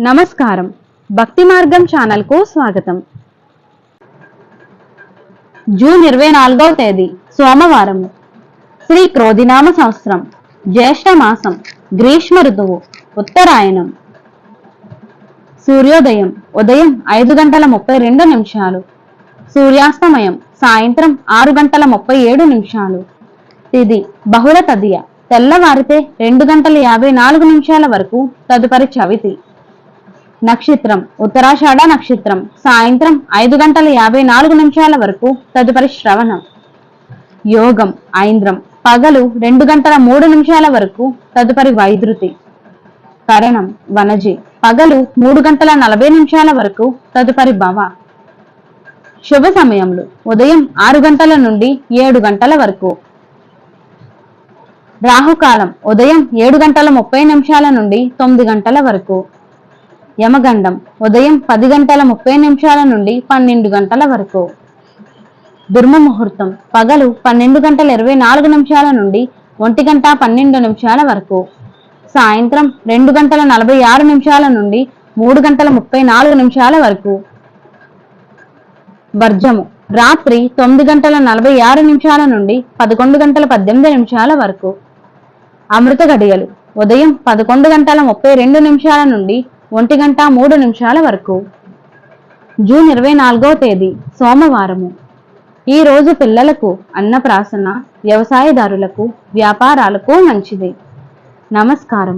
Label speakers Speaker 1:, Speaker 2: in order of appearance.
Speaker 1: నమస్కారం. భక్తి మార్గం ఛానల్ కు స్వాగతం. జూన్ 24వ తేదీ సోమవారం. శ్రీ క్రోధినామ సంవత్సరం, జ్యేష్ఠ మాసం, గ్రీష్మ ఋతువు, ఉత్తరాయణం. సూర్యోదయం ఉదయం 5:32. సూర్యాస్తమయం సాయంత్రం 6:37. తిథి బహుళ తదియ, తెల్లవారితే 2:54 వరకు, తదుపరి చవితి. నక్షత్రం ఉత్తరాషాఢ నక్షత్రం, సాయంత్రం 5:54 వరకు, తదుపరి శ్రవణం. యోగం ఐంద్రం, పగలు 2:03 వరకు, తదుపరి వైద్యుతి. కరణం వనజి, పగలు 3:40 వరకు, తదుపరి భవ. శుభ సమయములు ఉదయం 6 గంటల నుండి 7 గంటల వరకు. రాహుకాలం ఉదయం 7:30 నుండి 9 గంటల వరకు. యమగండం ఉదయం 10:30 నుండి 12 గంటల వరకు. దుర్మ ముహూర్తం పగలు 12:24 నుండి 1:12 వరకు, సాయంత్రం 2:46 నుండి 3:34 వరకు. వర్జము రాత్రి 9:46 నుండి 11:18 వరకు. అమృత గడియలు ఉదయం 11:32 నుండి 1:03 వరకు. జూన్ 24వ తేదీ సోమవారము. ఈ రోజు పిల్లలకు అన్నప్రాసన, వ్యవసాయదారులకు, వ్యాపారాలకు మంచిది. నమస్కారం.